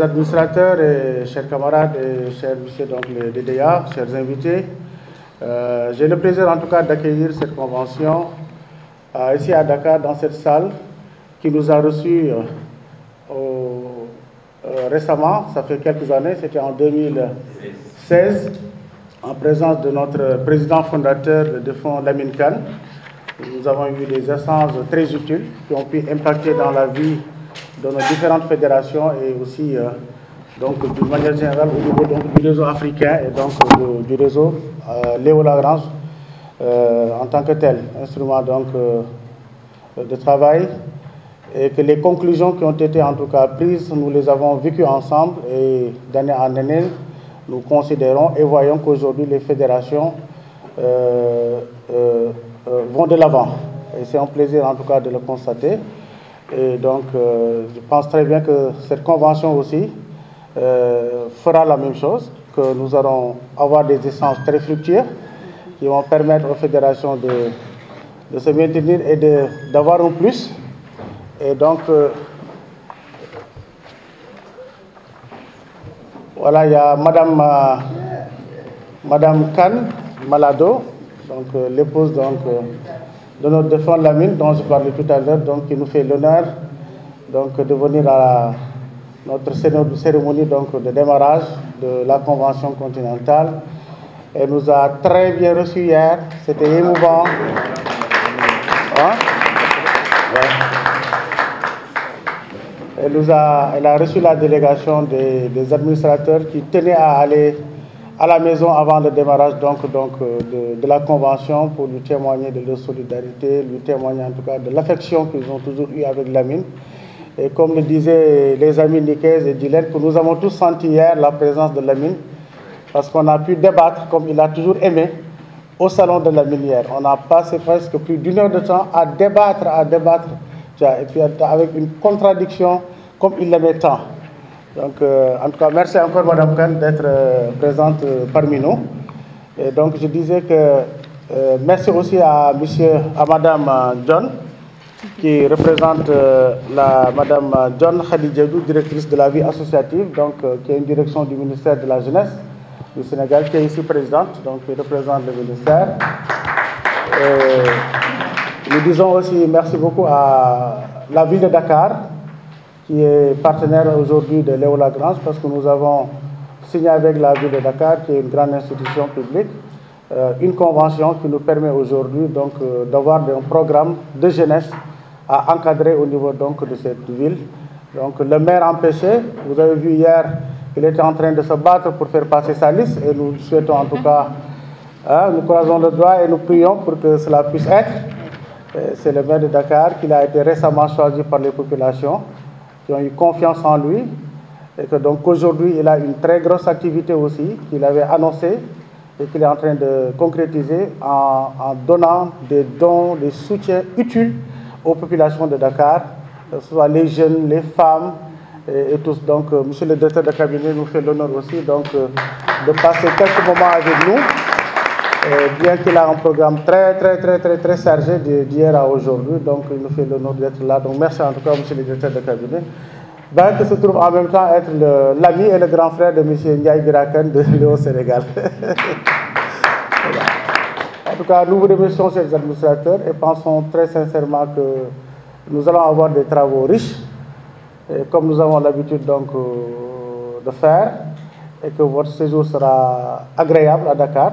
chers administrateurs et chers camarades et chers messieurs donc, les DDA, chers invités, j'ai le plaisir en tout cas d'accueillir cette convention ici à Dakar, dans cette salle, qui nous a reçus récemment, ça fait quelques années, c'était en 2016, en présence de notre président fondateur, le défunt Lamine Kane. Nous avons eu des échanges très utiles qui ont pu impacter dans la vie de nos différentes fédérations et aussi donc d'une manière générale au niveau donc, du réseau africain et donc du réseau Léo Lagrange en tant que tel instrument donc de travail, et que les conclusions qui ont été en tout cas prises, nous les avons vécues ensemble et d'année en année, nous considérons et voyons qu'aujourd'hui les fédérations vont de l'avant. Et c'est un plaisir en tout cas de le constater. Et donc je pense très bien que cette convention aussi fera la même chose, que nous allons avoir des échanges très fructueux qui vont permettre aux fédérations de se maintenir et d'avoir un plus. Et donc, voilà, il y a Madame Kane Malado, donc l'épouse de notre défunt Lamine, dont je parlais tout à l'heure, donc qui nous fait l'honneur de venir à notre cérémonie donc, de démarrage de la Convention continentale. Elle nous a très bien reçus hier, c'était émouvant. Hein? Ouais. Elle a reçu la délégation des administrateurs qui tenaient à aller à la maison avant le démarrage de la Convention pour lui témoigner de leur solidarité, lui témoigner en tout cas de l'affection qu'ils ont toujours eue avec Lamine. Et comme le disaient les amis Nicaise et Dylan, que nous avons tous senti hier la présence de Lamine, parce qu'on a pu débattre comme il a toujours aimé au salon de Lamine hier. On a passé presque plus d'une heure de temps à débattre, et puis avec une contradiction comme il l'aimait tant. Donc, en tout cas, merci encore Madame Kane d'être présente parmi nous. Et donc, je disais que merci aussi à Madame John, qui représente Madame John Khadijadou, directrice de la vie associative, donc qui est une direction du ministère de la Jeunesse du Sénégal, qui est ici présidente, donc qui représente le ministère. Et nous disons aussi merci beaucoup à la ville de Dakar, qui est partenaire aujourd'hui de Léo Lagrange, parce que nous avons signé avec la ville de Dakar, qui est une grande institution publique, une convention qui nous permet aujourd'hui d'avoir un programme de jeunesse à encadrer au niveau donc, de cette ville. Donc le maire empêché, vous avez vu hier, il était en train de se battre pour faire passer sa liste, et nous souhaitons en tout cas, nous croisons le doigt et nous prions pour que cela puisse être. C'est le maire de Dakar qui a été récemment choisi par les populations, qui ont eu confiance en lui, et que donc aujourd'hui il a une très grosse activité aussi qu'il avait annoncée et qu'il est en train de concrétiser en donnant des dons, des soutiens utiles aux populations de Dakar, que ce soit les jeunes, les femmes et tous. Donc monsieur le directeur de cabinet nous fait l'honneur aussi de passer quelques moments avec nous, bien qu'il a un programme très chargé d'hier à aujourd'hui, donc il nous fait l'honneur d'être là. Donc merci en tout cas monsieur le directeur de cabinet, qui se trouve en même temps être l'ami et le grand frère de monsieur Ndiaye Birakan de Léo Sénégal. Voilà. En tout cas, nous vous remercions ces administrateurs et pensons très sincèrement que nous allons avoir des travaux riches, et comme nous avons l'habitude de faire, et que votre séjour sera agréable à Dakar.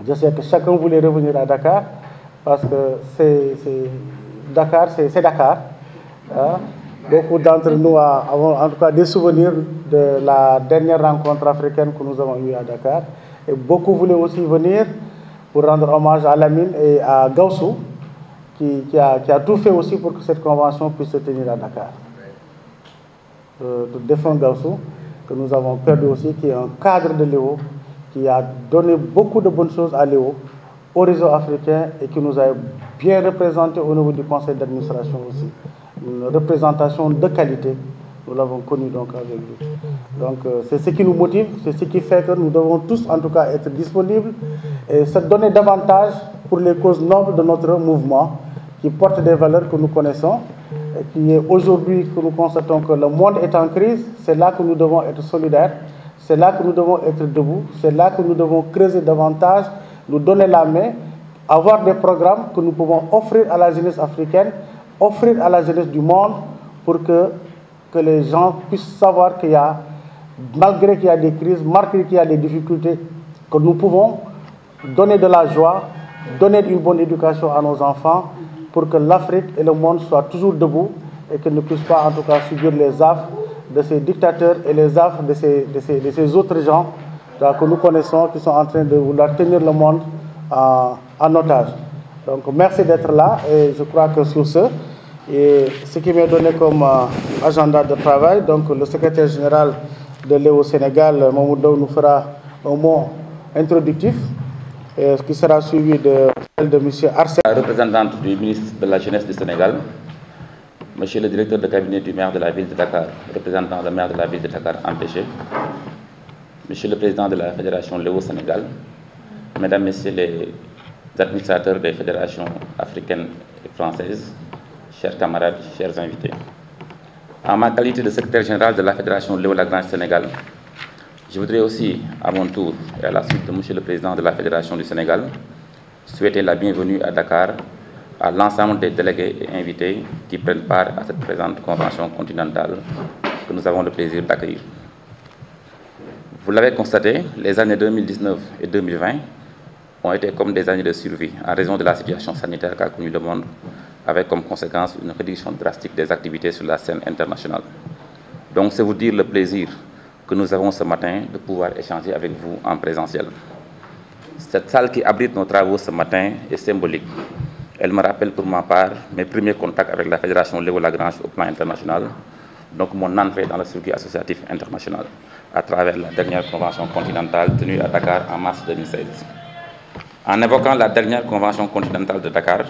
Je sais que chacun voulait revenir à Dakar, parce que Dakar, c'est Dakar. Hein? Beaucoup d'entre nous avons en tout cas des souvenirs de la dernière rencontre africaine que nous avons eue à Dakar. Et beaucoup voulaient aussi venir pour rendre hommage à Lamine et à Gaussou, qui a tout fait aussi pour que cette convention puisse se tenir à Dakar. Le défunt Gaussou, que nous avons perdu aussi, qui est un cadre de Léo, qui a donné beaucoup de bonnes choses à Léo, au réseau africain, et qui nous a bien représenté au niveau du conseil d'administration aussi. Une représentation de qualité, nous l'avons connu donc avec lui. Donc c'est ce qui nous motive, c'est ce qui fait que nous devons tous en tout cas être disponibles et se donner davantage pour les causes nobles de notre mouvement, qui porte des valeurs que nous connaissons qui est aujourd'hui que nous constatons que le monde est en crise, c'est là que nous devons être solidaires, c'est là que nous devons être debout, c'est là que nous devons creuser davantage, nous donner la main, avoir des programmes que nous pouvons offrir à la jeunesse africaine, offrir à la jeunesse du monde pour que les gens puissent savoir qu'il y a, malgré qu'il y a des crises, malgré qu'il y a des difficultés, que nous pouvons donner de la joie, donner une bonne éducation à nos enfants pour que l'Afrique et le monde soient toujours debout et qu'ils ne puissent pas en tout cas subir les affres de ces dictateurs et les affres de ces autres gens que nous connaissons qui sont en train de vouloir tenir le monde en otage. Donc merci d'être là et je crois que sur ce, et ce qui m'est donné comme agenda de travail, donc le secrétaire général de Léo Sénégal, Mamoudou, nous fera un mot introductif, qui sera suivi de celle de M. Arsène. La représentante du ministre de la Jeunesse du Sénégal, Monsieur le directeur de cabinet du maire de la ville de Dakar, représentant le maire de la ville de Dakar empêché, Monsieur le président de la Fédération Léo Sénégal, Mesdames, Messieurs les administrateurs des fédérations africaines et françaises, chers camarades, chers invités. En ma qualité de secrétaire général de la Fédération Léo Lagrange Sénégal, je voudrais aussi, à mon tour, et à la suite de Monsieur le Président de la Fédération du Sénégal, souhaiter la bienvenue à Dakar à l'ensemble des délégués et invités qui prennent part à cette présente convention continentale que nous avons le plaisir d'accueillir. Vous l'avez constaté, les années 2019 et 2020 ont été comme des années de survie en raison de la situation sanitaire qu'a connue le monde, avec comme conséquence une réduction drastique des activités sur la scène internationale. Donc c'est vous dire le plaisir que nous avons ce matin de pouvoir échanger avec vous en présentiel. Cette salle qui abrite nos travaux ce matin est symbolique. Elle me rappelle pour ma part mes premiers contacts avec la Fédération Léo Lagrange au plan international, donc mon entrée dans le circuit associatif international à travers la dernière convention continentale tenue à Dakar en mars 2016. En évoquant la dernière convention continentale de Dakar,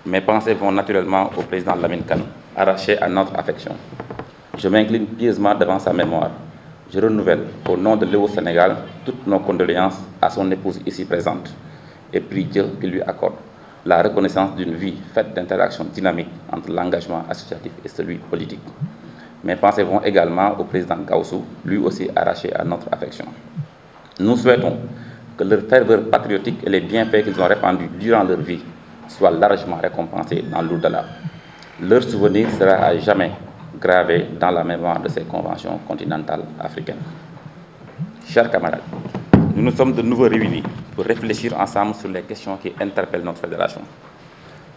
mes pensées vont naturellement au président Lamine Kane, arraché à notre affection. Je m'incline pieusement devant sa mémoire. Je renouvelle, au nom de Léo Sénégal, toutes nos condoléances à son épouse ici présente et prie Dieu qu'il lui accorde la reconnaissance d'une vie faite d'interactions dynamiques entre l'engagement associatif et celui politique. Mes pensées vont également au président Gaussou, lui aussi arraché à notre affection. Nous souhaitons que leur ferveur patriotique et les bienfaits qu'ils ont répandus durant leur vie soient largement récompensés dans l'au-delà. Leur souvenir sera à jamais gravé dans la mémoire de ces conventions continentales africaines. Chers camarades, nous nous sommes de nouveau réunis pour réfléchir ensemble sur les questions qui interpellent notre fédération.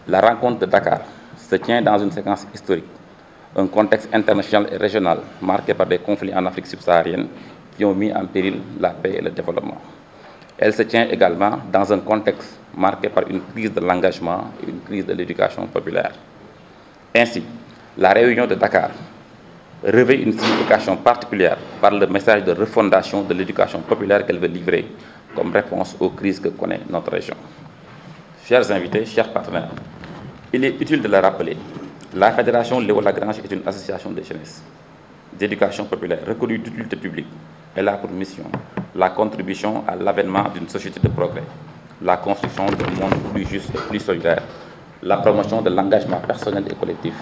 La rencontre de Dakar se tient dans une séquence historique, un contexte international et régional marqué par des conflits en Afrique subsaharienne qui ont mis en péril la paix et le développement. Elle se tient également dans un contexte marqué par une crise de l'engagement et une crise de l'éducation populaire. Ainsi, la réunion de Dakar revêt une signification particulière par le message de refondation de l'éducation populaire qu'elle veut livrer comme réponse aux crises que connaît notre région. Chers invités, chers partenaires, il est utile de le rappeler, la Fédération Léo Lagrange est une association de jeunesse, d'éducation populaire reconnue d'utilité publique. Elle a pour mission la contribution à l'avènement d'une société de progrès, la construction d'un monde plus juste et plus solidaire, la promotion de l'engagement personnel et collectif,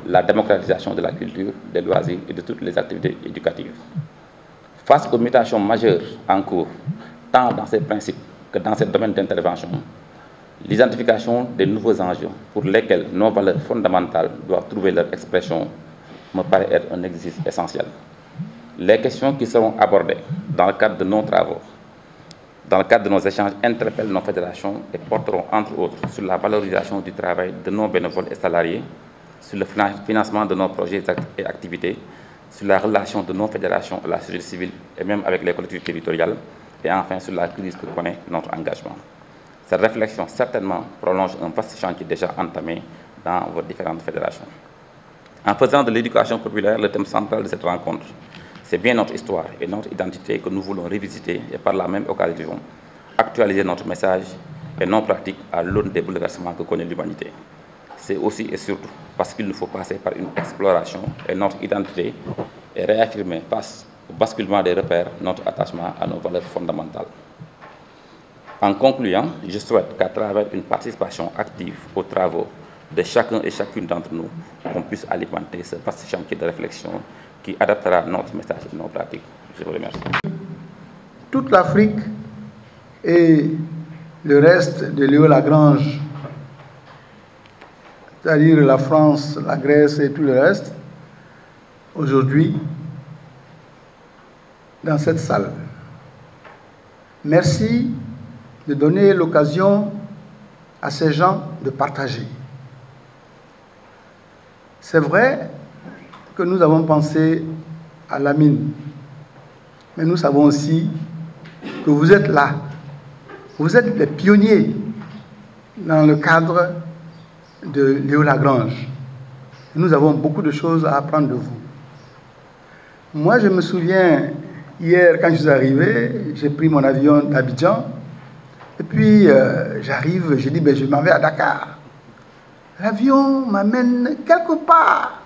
la démocratisation de la culture, des loisirs et de toutes les activités éducatives. Face aux mutations majeures en cours, tant dans ces principes que dans ces domaines d'intervention, l'identification des nouveaux enjeux pour lesquels nos valeurs fondamentales doivent trouver leur expression me paraît être un exercice essentiel. Les questions qui seront abordées dans le cadre de nos travaux, dans le cadre de nos échanges, interpellent nos fédérations et porteront entre autres sur la valorisation du travail de nos bénévoles et salariés, sur le financement de nos projets et activités, sur la relation de nos fédérations à la société civile et même avec les collectivités territoriales, et enfin sur la crise que connaît notre engagement. Cette réflexion certainement prolonge un vaste chantier déjà entamé dans vos différentes fédérations. En faisant de l'éducation populaire le thème central de cette rencontre, c'est bien notre histoire et notre identité que nous voulons revisiter et par la même occasion actualiser notre message et nos pratiques à l'aune des bouleversements que connaît l'humanité. C'est aussi et surtout parce qu'il nous faut passer par une exploration et notre identité et réaffirmer face au basculement des repères notre attachement à nos valeurs fondamentales. En concluant, je souhaite qu'à travers une participation active aux travaux de chacun et chacune d'entre nous, qu'on puisse alimenter ce vaste chantier de réflexion qui adaptera notre message et nos pratiques. Je vous remercie. Toute l'Afrique et le reste de Léo Lagrange, c'est-à-dire la France, la Grèce et tout le reste, aujourd'hui, dans cette salle. Merci de donner l'occasion à ces gens de partager. C'est vrai que nous avons pensé à Lamine, mais nous savons aussi que vous êtes là. Vous êtes les pionniers dans le cadre de Léo Lagrange. Nous avons beaucoup de choses à apprendre de vous. Moi, je me souviens, hier, quand je suis arrivé, j'ai pris mon avion d'Abidjan, et puis j'arrive, je dis, ben, je m'en vais à Dakar. L'avion m'amène quelque part.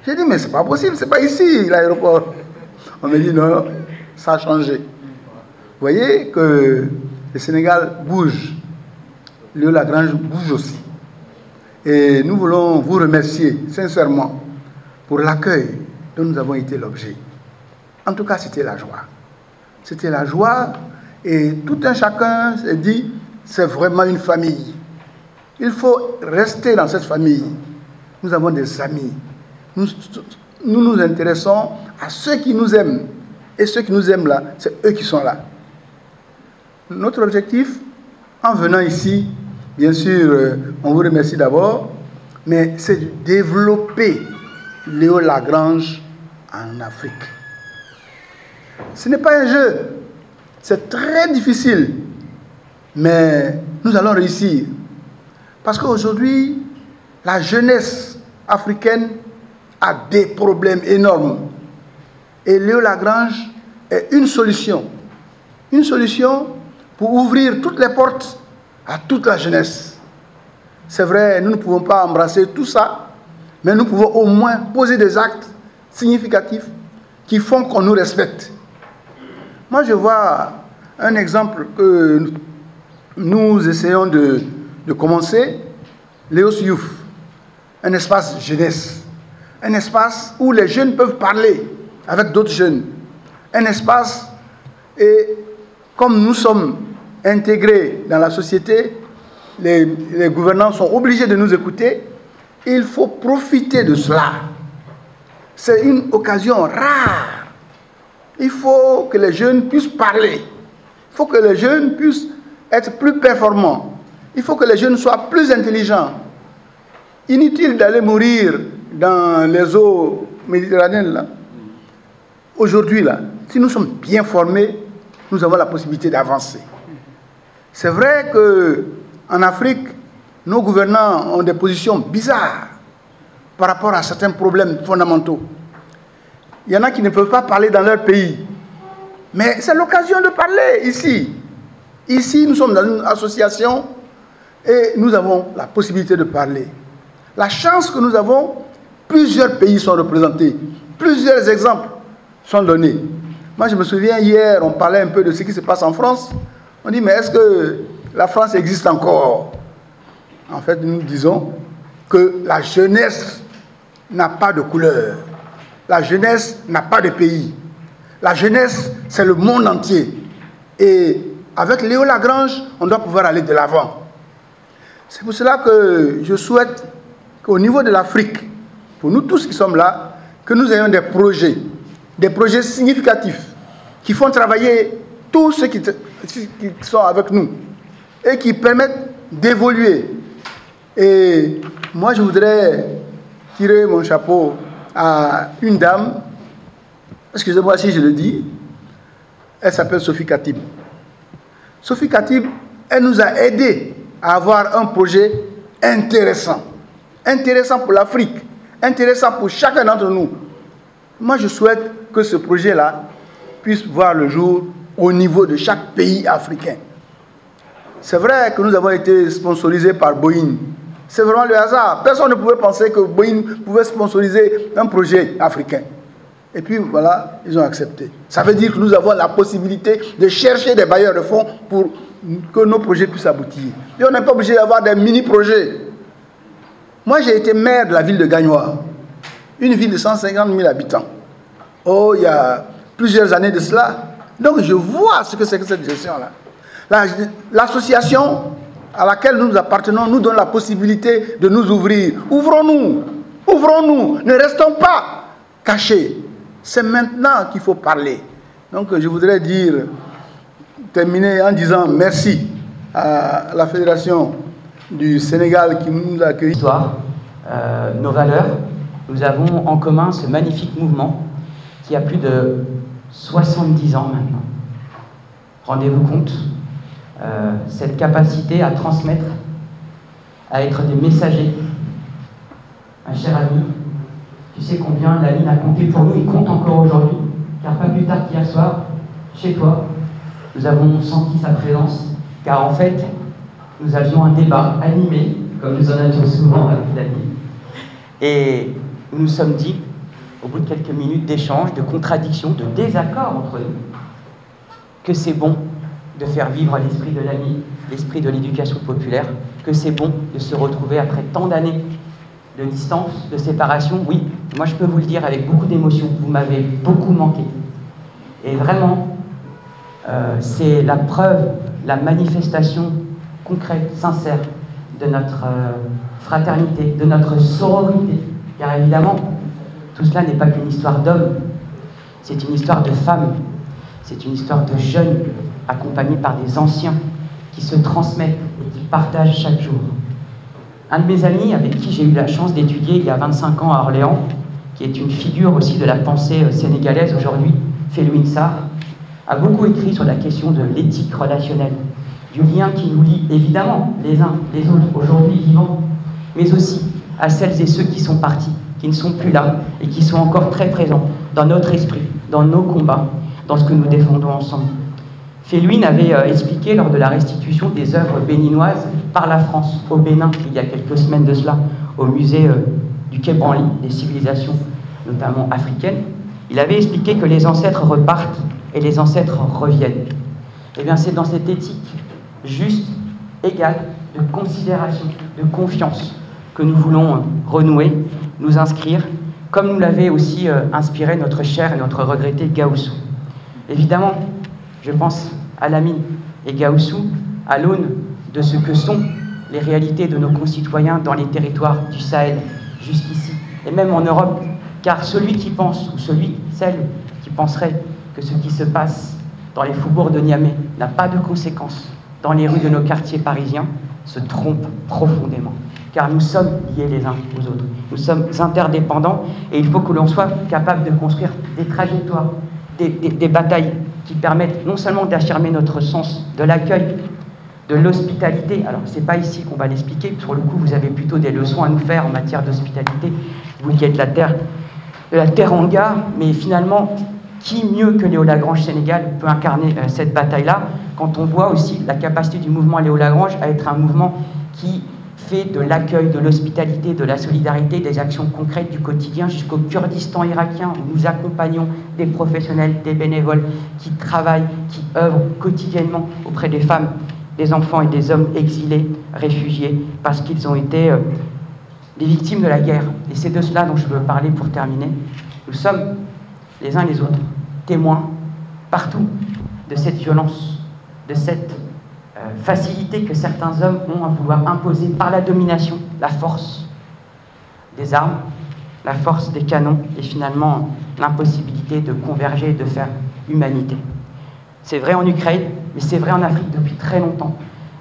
J'ai dit, mais c'est pas possible, c'est pas ici, l'aéroport. On me dit, non, ça a changé. Vous voyez que le Sénégal bouge, Léo Lagrange bouge aussi. Et nous voulons vous remercier sincèrement pour l'accueil dont nous avons été l'objet. En tout cas, c'était la joie. C'était la joie et tout un chacun s'est dit, c'est vraiment une famille. Il faut rester dans cette famille. Nous avons des amis. Nous nous intéressons à ceux qui nous aiment. Et ceux qui nous aiment là, c'est eux qui sont là. Notre objectif, en venant ici, bien sûr, on vous remercie d'abord, mais c'est de développer Léo Lagrange en Afrique. Ce n'est pas un jeu. C'est très difficile. Mais nous allons réussir. Parce qu'aujourd'hui, la jeunesse africaine a des problèmes énormes. Et Léo Lagrange est une solution. Une solution pour ouvrir toutes les portes à toute la jeunesse. C'est vrai, nous ne pouvons pas embrasser tout ça, mais nous pouvons au moins poser des actes significatifs qui font qu'on nous respecte. Moi, je vois un exemple que nous essayons de commencer, Léos Youth, un espace jeunesse, un espace où les jeunes peuvent parler avec d'autres jeunes, un espace, et comme nous sommes intégrés dans la société, les gouvernants sont obligés de nous écouter, il faut profiter de cela. C'est une occasion rare. Il faut que les jeunes puissent parler, il faut que les jeunes puissent être plus performants, il faut que les jeunes soient plus intelligents. Inutile d'aller mourir dans les eaux méditerranéennes là. Aujourd'hui là, si nous sommes bien formés, nous avons la possibilité d'avancer. C'est vrai qu'en Afrique, nos gouvernants ont des positions bizarres par rapport à certains problèmes fondamentaux. Il y en a qui ne peuvent pas parler dans leur pays. Mais c'est l'occasion de parler ici. Ici, nous sommes dans une association et nous avons la possibilité de parler. La chance que nous avons, plusieurs pays sont représentés. Plusieurs exemples sont donnés. Moi, je me souviens, hier, on parlait un peu de ce qui se passe en France. On dit, mais est-ce que la France existe encore? En fait, nous disons que la jeunesse n'a pas de couleur. La jeunesse n'a pas de pays. La jeunesse, c'est le monde entier. Et avec Léo Lagrange, on doit pouvoir aller de l'avant. C'est pour cela que je souhaite qu'au niveau de l'Afrique, pour nous tous qui sommes là, que nous ayons des projets significatifs qui font travailler tous ceux qui sont avec nous et qui permettent d'évoluer. Et moi, je voudrais tirer mon chapeau à une dame, excusez-moi si je le dis, elle s'appelle Sophie Katib. Sophie Katib, elle nous a aidés à avoir un projet intéressant. Intéressant pour l'Afrique, intéressant pour chacun d'entre nous. Moi, je souhaite que ce projet-là puisse voir le jour au niveau de chaque pays africain. C'est vrai que nous avons été sponsorisés par Boeing. C'est vraiment le hasard. Personne ne pouvait penser que Boeing pouvait sponsoriser un projet africain. Et puis voilà, ils ont accepté. Ça veut dire que nous avons la possibilité de chercher des bailleurs de fonds pour que nos projets puissent aboutir. Et on n'est pas obligé d'avoir des mini-projets. Moi, j'ai été maire de la ville de Gagnoa, une ville de 150 000 habitants. Oh, il y a plusieurs années de cela. Donc, je vois ce que c'est que cette gestion-là. L'association à laquelle nous appartenons nous donne la possibilité de nous ouvrir. Ouvrons-nous, ouvrons-nous, ne restons pas cachés. C'est maintenant qu'il faut parler. Donc, je voudrais terminer en disant merci à la Fédération du Sénégal qui nous a accueillis. Nos valeurs, nous avons en commun ce magnifique mouvement qui a plus de 70 ans maintenant. Rendez-vous compte, cette capacité à transmettre, à être des messagers. Un cher ami, tu sais combien Lamine a compté pour nous, il compte encore aujourd'hui, car pas plus tard qu'hier soir, chez toi, nous avons senti sa présence, car en fait, nous avions un débat animé, comme nous en avions souvent avec Lamine, et nous nous sommes dit, au bout de quelques minutes d'échange, de contradiction, de désaccord entre nous, que c'est bon de faire vivre l'esprit de l'ami, l'esprit de l'éducation populaire, que c'est bon de se retrouver après tant d'années de distance, de séparation. Oui, moi je peux vous le dire avec beaucoup d'émotion, vous m'avez beaucoup manqué. Et vraiment, c'est la preuve, la manifestation concrète, sincère de notre fraternité, de notre sororité. Car évidemment, tout cela n'est pas qu'une histoire d'hommes, c'est une histoire de femmes, c'est une histoire de jeunes accompagnés par des anciens qui se transmettent et qui partagent chaque jour. Un de mes amis avec qui j'ai eu la chance d'étudier il y a 25 ans à Orléans, qui est une figure aussi de la pensée sénégalaise aujourd'hui, Felwine Sarr, a beaucoup écrit sur la question de l'éthique relationnelle, du lien qui nous lie évidemment les uns les autres aujourd'hui vivants, mais aussi à celles et ceux qui sont partis, qui ne sont plus là et qui sont encore très présents dans notre esprit, dans nos combats, dans ce que nous défendons ensemble. Felwine avait expliqué lors de la restitution des œuvres béninoises par la France au Bénin, il y a quelques semaines de cela, au musée du Quai Branly, des civilisations notamment africaines, il avait expliqué que les ancêtres repartent et les ancêtres reviennent. Eh bien, c'est dans cette éthique juste, égale, de considération, de confiance, que nous voulons renouer, nous inscrire, comme nous l'avait aussi inspiré notre cher et notre regretté Gaoussou. Évidemment, je pense à Lamine et Gaoussou à l'aune de ce que sont les réalités de nos concitoyens dans les territoires du Sahel, jusqu'ici, et même en Europe, car celui qui pense, ou celle qui penserait que ce qui se passe dans les faubourgs de Niamey n'a pas de conséquences dans les rues de nos quartiers parisiens, se trompe profondément. Car nous sommes liés les uns aux autres. Nous sommes interdépendants et il faut que l'on soit capable de construire des trajectoires, des batailles qui permettent non seulement d'affirmer notre sens de l'accueil, de l'hospitalité. Alors, ce n'est pas ici qu'on va l'expliquer. Sur le coup, vous avez plutôt des leçons à nous faire en matière d'hospitalité. Vous qui êtes de la terre en gare, mais finalement, qui mieux que Léo Lagrange Sénégal peut incarner cette bataille-là, quand on voit aussi la capacité du mouvement Léo Lagrange à être un mouvement qui fait de l'accueil, de l'hospitalité, de la solidarité, des actions concrètes du quotidien jusqu'au Kurdistan irakien, où nous accompagnons des professionnels, des bénévoles qui travaillent, qui œuvrent quotidiennement auprès des femmes, des enfants et des hommes exilés, réfugiés, parce qu'ils ont été des victimes de la guerre. Et c'est de cela dont je veux parler pour terminer. Nous sommes, les uns les autres, témoins partout de cette violence, de cette facilité que certains hommes ont à vouloir imposer par la domination, la force des armes, la force des canons et finalement l'impossibilité de converger et de faire humanité. C'est vrai en Ukraine, mais c'est vrai en Afrique depuis très longtemps.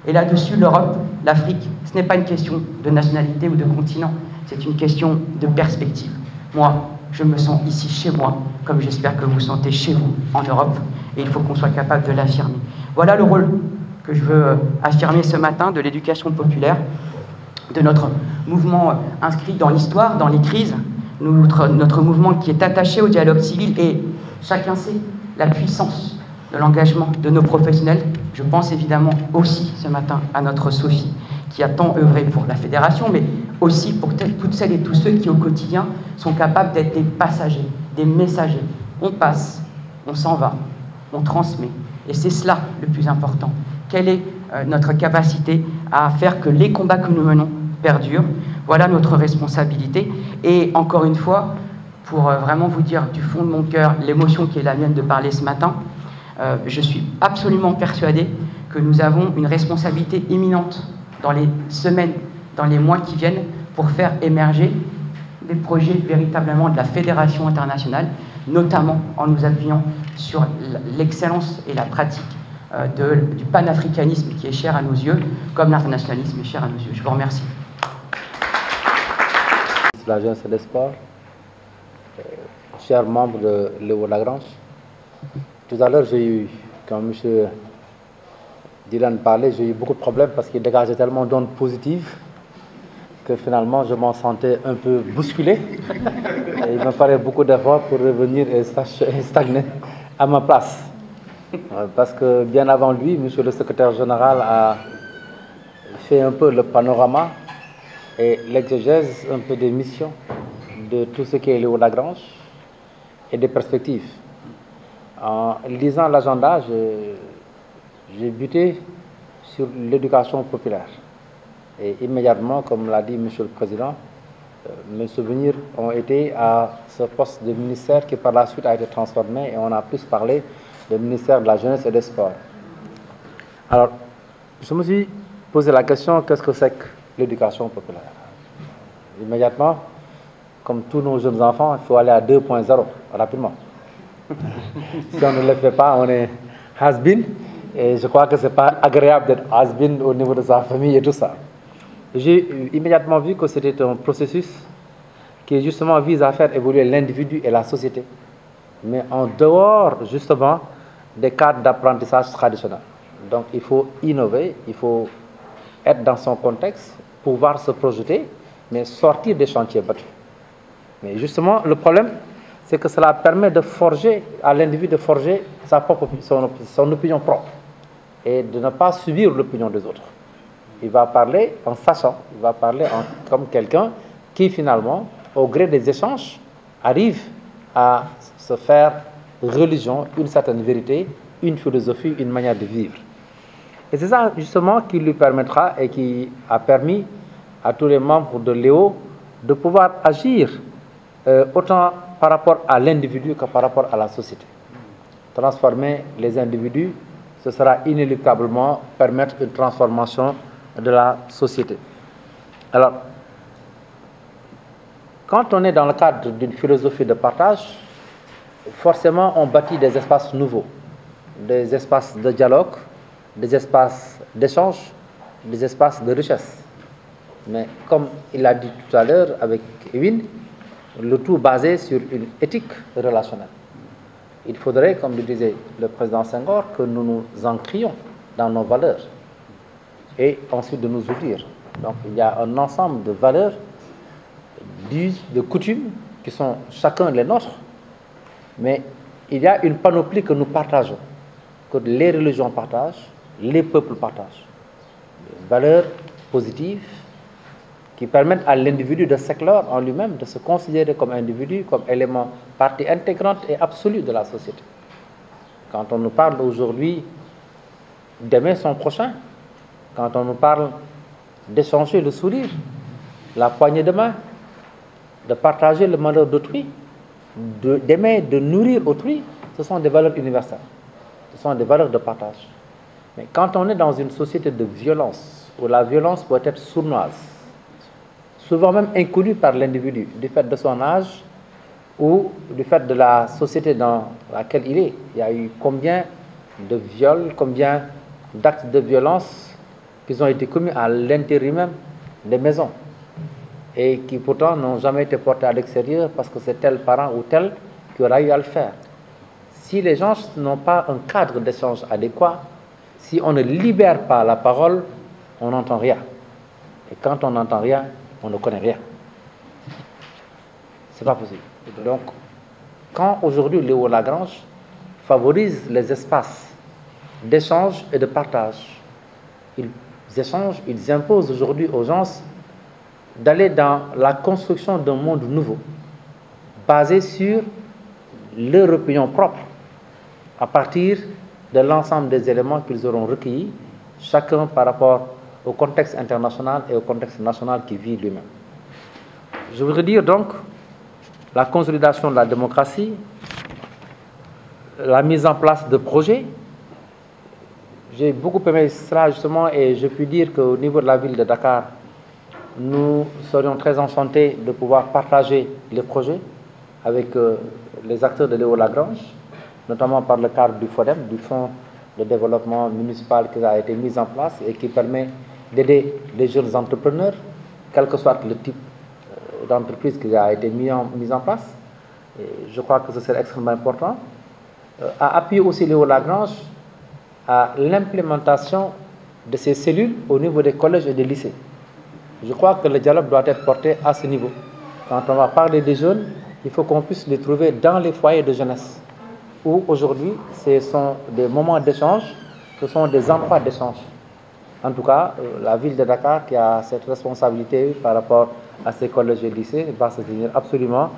Et là-dessus, l'Europe, l'Afrique, ce n'est pas une question de nationalité ou de continent, c'est une question de perspective. Moi, je me sens ici chez moi, comme j'espère que vous vous sentez chez vous en Europe, et il faut qu'on soit capable de l'affirmer. Voilà le rôle que je veux affirmer ce matin de l'éducation populaire, de notre mouvement inscrit dans l'histoire, dans les crises, notre mouvement qui est attaché au dialogue civil, et chacun sait la puissance de l'engagement de nos professionnels. Je pense évidemment aussi ce matin à notre Sophie, qui a tant œuvré pour la fédération, mais aussi pour toutes celles et tous ceux qui au quotidien sont capables d'être des passagers, des messagers. On passe, on s'en va, on transmet, et c'est cela le plus important. Quelle est notre capacité à faire que les combats que nous menons perdurent? Voilà notre responsabilité. Et encore une fois, pour vraiment vous dire du fond de mon cœur l'émotion qui est la mienne de parler ce matin, je suis absolument persuadé que nous avons une responsabilité imminente dans les semaines, dans les mois qui viennent, pour faire émerger des projets véritablement de la fédération internationale, notamment en nous appuyant sur l'excellence et la pratique du panafricanisme qui est cher à nos yeux, comme l'internationalisme est cher à nos yeux. Je vous remercie. La jeunesse et des sports, chers membres de Léo Lagrange, tout à l'heure j'ai eu, quand M. Dylan parlait, j'ai eu beaucoup de problèmes parce qu'il dégageait tellement d'ondes positives que finalement je m'en sentais un peu bousculé. Et il me fallait beaucoup d'efforts pour revenir et stagner à ma place. Parce que bien avant lui, M. le secrétaire général a fait un peu le panorama et l'exégèse un peu des missions de tout ce qui est Léo Lagrange et des perspectives. En lisant l'agenda, j'ai buté sur l'éducation populaire. Et immédiatement, comme l'a dit M. le Président, mes souvenirs ont été à ce poste de ministère qui par la suite a été transformé et on a plus parlé du ministère de la Jeunesse et des Sports. Alors, je me suis posé la question, qu'est-ce que c'est que l'éducation populaire? Immédiatement, comme tous nos jeunes enfants, il faut aller à 2.0 rapidement. Si on ne le fait pas, on est has-been. Et je crois que ce n'est pas agréable d'être has-been au niveau de sa famille et tout ça. J'ai immédiatement vu que c'était un processus qui justement vise à faire évoluer l'individu et la société, mais en dehors justement des cadres d'apprentissage traditionnels. Donc il faut innover, il faut être dans son contexte, pouvoir se projeter, mais sortir des chantiers battus. Mais justement, le problème, c'est que cela permet de forger à l'individu de forger son opinion propre et de ne pas subir l'opinion des autres. Il va parler en sachant, il va parler comme quelqu'un qui finalement, au gré des échanges, arrive à se faire religion, une certaine vérité, une philosophie, une manière de vivre. Et c'est ça justement qui lui permettra et qui a permis à tous les membres de Léo de pouvoir agir autant par rapport à l'individu que par rapport à la société. Transformer les individus, ce sera inéluctablement permettre une transformation de la société. Alors, quand on est dans le cadre d'une philosophie de partage, forcément on bâtit des espaces nouveaux, des espaces de dialogue, des espaces d'échange, des espaces de richesse. Mais comme il l'a dit tout à l'heure avec Ewin, le tout basé sur une éthique relationnelle. Il faudrait, comme le disait le président Senghor, que nous nous ancrions dans nos valeurs et ensuite de nous ouvrir. Donc il y a un ensemble de valeurs, de coutumes qui sont chacun les nôtres, mais il y a une panoplie que nous partageons, que les religions partagent, les peuples partagent. Des valeurs positives qui permettent à l'individu de s'éclore en lui-même, de se considérer comme individu, comme élément, partie intégrante et absolue de la société. Quand on nous parle aujourd'hui d'aimer son prochain, quand on nous parle d'échanger le sourire, la poignée de main, de partager le malheur d'autrui, d'aimer, de nourrir autrui, ce sont des valeurs universelles, ce sont des valeurs de partage. Mais quand on est dans une société de violence, où la violence peut être sournoise, souvent même inconnue par l'individu, du fait de son âge ou du fait de la société dans laquelle il est. Il y a eu combien de viols, combien d'actes de violence qui ont été commis à l'intérieur même des maisons et qui pourtant n'ont jamais été portés à l'extérieur parce que c'est tel parent ou tel qui aura eu à le faire. Si les gens n'ont pas un cadre d'échange adéquat, si on ne libère pas la parole, on n'entend rien. Et quand on n'entend rien, on ne connaît rien. C'est pas possible. Donc, quand aujourd'hui Léo Lagrange favorise les espaces d'échange et de partage, ils échangent, ils imposent aujourd'hui aux gens d'aller dans la construction d'un monde nouveau, basé sur leur opinion propre, à partir de l'ensemble des éléments qu'ils auront recueillis, chacun par rapport au contexte international et au contexte national qu'il vit lui-même. Je voudrais dire donc la consolidation de la démocratie, la mise en place de projets. J'ai beaucoup aimé cela justement et je puis dire qu'au niveau de la ville de Dakar, nous serions très enchantés de pouvoir partager les projets avec les acteurs de Léo Lagrange, notamment par le cadre du FODEM, du Fonds de développement municipal qui a été mis en place et qui permet d'aider les jeunes entrepreneurs, quel que soit le type d'entreprise qui a été mis en place. Et je crois que ce serait extrêmement important. À appuyer aussi Léo Lagrange à l'implémentation de ces cellules au niveau des collèges et des lycées. Je crois que le dialogue doit être porté à ce niveau. Quand on va parler des jeunes, il faut qu'on puisse les trouver dans les foyers de jeunesse, où aujourd'hui, ce sont des moments d'échange, ce sont des endroits d'échange. En tout cas, la ville de Dakar, qui a cette responsabilité par rapport à ces collèges et lycées, va se tenir absolument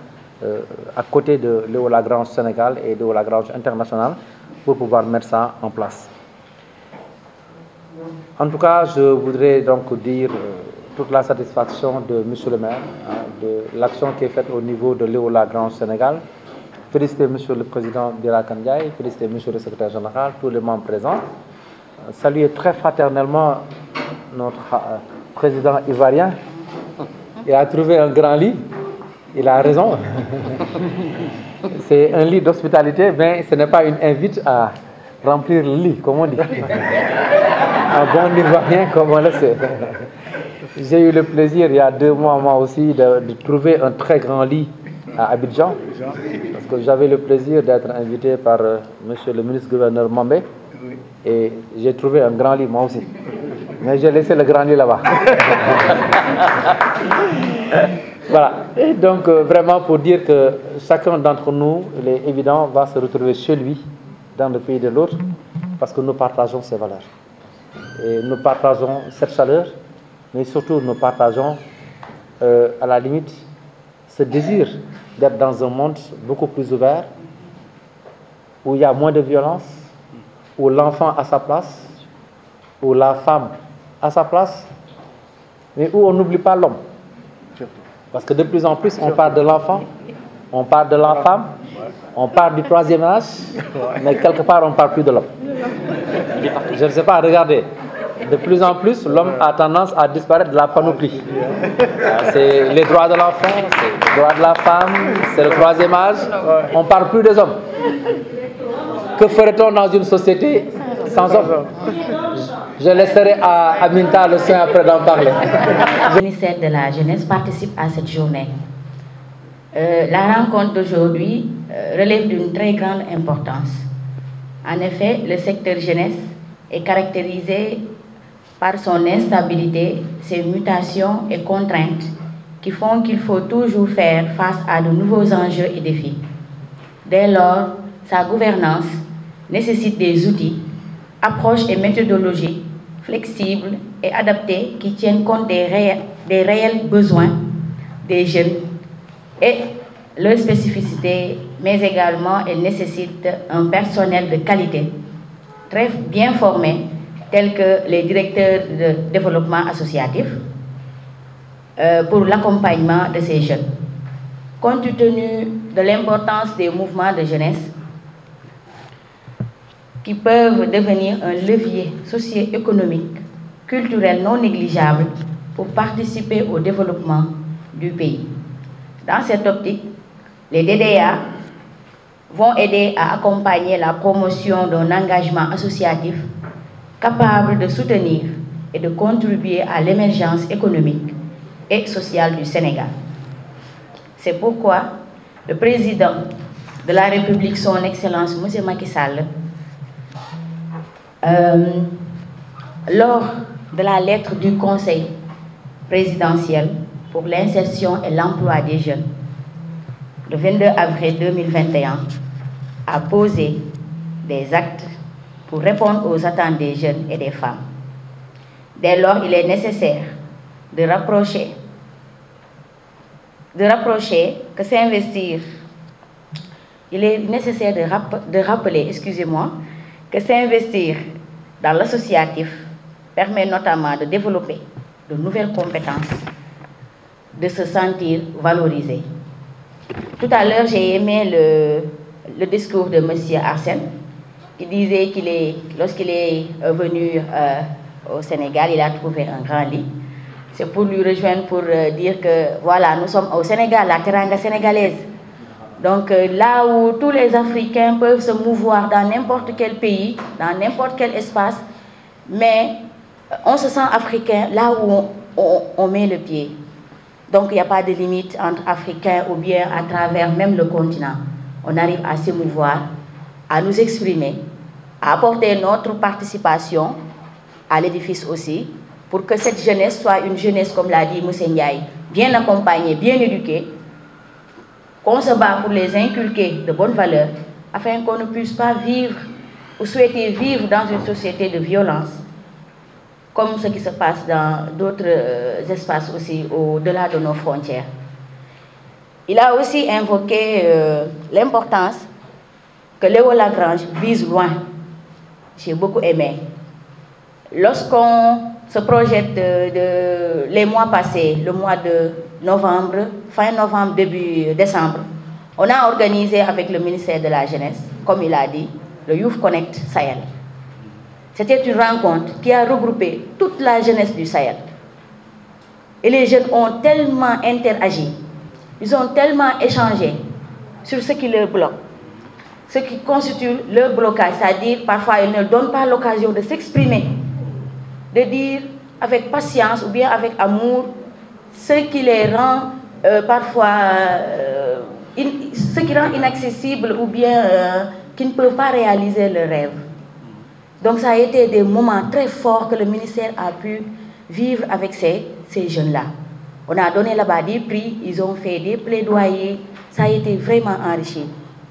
à côté de Léo Lagrange Sénégal et Léo Lagrange International pour pouvoir mettre ça en place. En tout cas, je voudrais donc dire toute la satisfaction de M. le maire, de l'action qui est faite au niveau de Léo Lagrange Sénégal. Féliciter M. le président Dira Ndiaye, féliciter M. le secrétaire général, tous les membres présents. Saluer très fraternellement notre président ivoirien. Il a trouvé un grand lit, il a raison. C'est un lit d'hospitalité, mais ce n'est pas une invite à remplir le lit, comme on dit. Un bon ivoirien, comme on le sait. J'ai eu le plaisir, il y a 2 mois, moi aussi, de trouver un très grand lit à Abidjan, parce que j'avais le plaisir d'être invité par monsieur le ministre-gouverneur Mambé, et j'ai trouvé un grand lit, moi aussi. Mais j'ai laissé le grand lit là-bas. Voilà. Et donc, vraiment pour dire que chacun d'entre nous, il est évident, va se retrouver chez lui, dans le pays de l'autre, parce que nous partageons ces valeurs. Et nous partageons cette chaleur, mais surtout nous partageons, à la limite, ce désir d'être dans un monde beaucoup plus ouvert, où il y a moins de violence, où l'enfant a sa place, où la femme a sa place, mais où on n'oublie pas l'homme. Parce que de plus en plus, on parle de l'enfant, on parle de la femme, on parle du 3e âge, mais quelque part, on ne parle plus de l'homme. Je ne sais pas, regardez. De plus en plus, l'homme a tendance à disparaître de la panoplie. C'est les droits de l'enfant, c'est les droits de la femme, c'est le 3e âge. On ne parle plus des hommes. Que ferait-on dans une société sans hommes? Je laisserai à Aminta le soin après d'en parler. Le ministère de la Jeunesse participe à cette journée. La rencontre d'aujourd'hui relève d'une très grande importance. En effet, le secteur jeunesse est caractérisé par son instabilité, ses mutations et contraintes qui font qu'il faut toujours faire face à de nouveaux enjeux et défis. Dès lors, sa gouvernance nécessite des outils, approches et méthodologies flexibles et adaptées qui tiennent compte des réels besoins des jeunes et leurs spécificités, mais également elle nécessite un personnel de qualité, très bien formé, tels que les directeurs de développement associatif, pour l'accompagnement de ces jeunes. Compte tenu de l'importance des mouvements de jeunesse, qui peuvent devenir un levier socio-économique, culturel non négligeable pour participer au développement du pays. Dans cette optique, les DDA vont aider à accompagner la promotion d'un engagement associatif capable de soutenir et de contribuer à l'émergence économique et sociale du Sénégal. C'est pourquoi le président de la République, son Excellence M. Macky Sall, lors de la lettre du Conseil présidentiel pour l'insertion et l'emploi des jeunes, le 22 avril 2021, a posé des actes pour répondre aux attentes des jeunes et des femmes. Dès lors, il est nécessaire de rapprocher que s'investir, il est nécessaire de rappeler, excusez-moi, que s'investir dans l'associatif permet notamment de développer de nouvelles compétences, de se sentir valorisé. Tout à l'heure, j'ai aimé le discours de M. Arsène, qui disait lorsqu'il est venu au Sénégal, il a trouvé un grand lit. C'est pour lui rejoindre, pour dire que voilà, nous sommes au Sénégal, la teranga sénégalaise. Donc là où tous les Africains peuvent se mouvoir dans n'importe quel pays, dans n'importe quel espace, mais on se sent africain là où on met le pied. Donc il n'y a pas de limite entre Africains ou bien à travers même le continent. On arrive à se mouvoir, à nous exprimer, à apporter notre participation à l'édifice aussi, pour que cette jeunesse soit une jeunesse, comme l'a dit M. Ndiaye, bien accompagnée, bien éduquée, qu'on se bat pour les inculquer de bonnes valeurs, afin qu'on ne puisse pas vivre ou souhaiter vivre dans une société de violence, comme ce qui se passe dans d'autres espaces aussi, au-delà de nos frontières. Il a aussi invoqué l'importance que Léo Lagrange vise loin. J'ai beaucoup aimé. Lorsqu'on se projette les mois passés, le mois de novembre, fin novembre, début décembre, on a organisé avec le ministère de la Jeunesse, comme il a dit, le Youth Connect Sahel. C'était une rencontre qui a regroupé toute la jeunesse du Sahel. Et les jeunes ont tellement interagi, ils ont tellement échangé sur ce qui leur bloque, ce qui constitue leur blocage, c'est-à-dire parfois ils ne donnent pas l'occasion de s'exprimer, de dire avec patience ou bien avec amour ce qui les rend parfois ce qui rend inaccessible ou bien qui ne peuvent pas réaliser leurs rêves. Donc ça a été des moments très forts que le ministère a pu vivre avec ces jeunes-là. On a donné là-bas des prix, ils ont fait des plaidoyers, ça a été vraiment enrichi.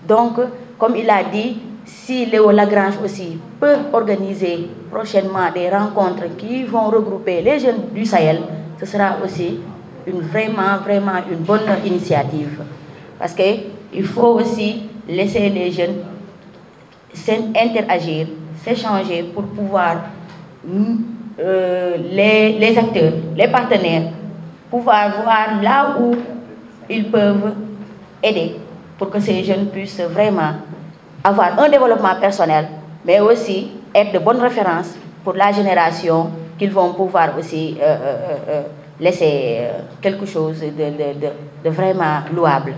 Donc, comme il a dit, si Léo Lagrange aussi peut organiser prochainement des rencontres qui vont regrouper les jeunes du Sahel, ce sera aussi vraiment une bonne initiative. Parce qu'il faut aussi laisser les jeunes interagir, s'échanger pour pouvoir, les acteurs, les partenaires, pouvoir voir là où ils peuvent aider pour que ces jeunes puissent vraiment avoir un développement personnel, mais aussi être de bonnes références pour la génération qu'ils vont pouvoir aussi laisser quelque chose de vraiment louable.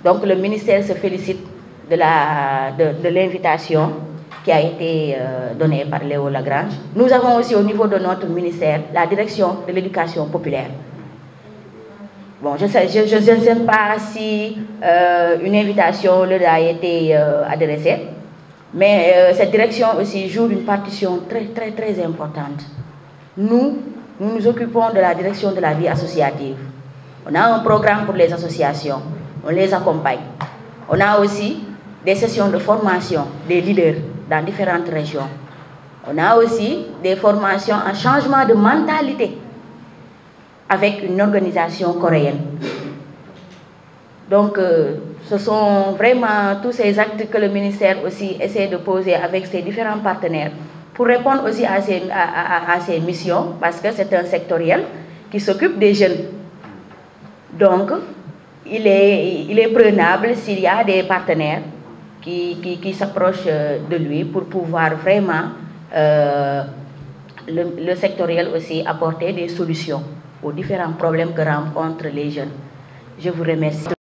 Donc le ministère se félicite de l'invitation qui a été donnée par Léo Lagrange. Nous avons aussi au niveau de notre ministère la direction de l'éducation populaire. Bon, je ne sais pas si une invitation leur a été adressée, mais cette direction aussi joue une partition très importante. Nous nous occupons de la direction de la vie associative. On a un programme pour les associations, on les accompagne. On a aussi des sessions de formation des leaders dans différentes régions. On a aussi des formations en changement de mentalité avec une organisation coréenne. Donc, ce sont vraiment tous ces actes que le ministère aussi essaie de poser avec ses différents partenaires pour répondre aussi à ses missions, parce que c'est un sectoriel qui s'occupe des jeunes. Donc, il est prenable s'il y a des partenaires qui s'approchent de lui pour pouvoir vraiment, le sectoriel aussi, apporter des solutions aux différents problèmes que rencontrent les jeunes. Je vous remercie.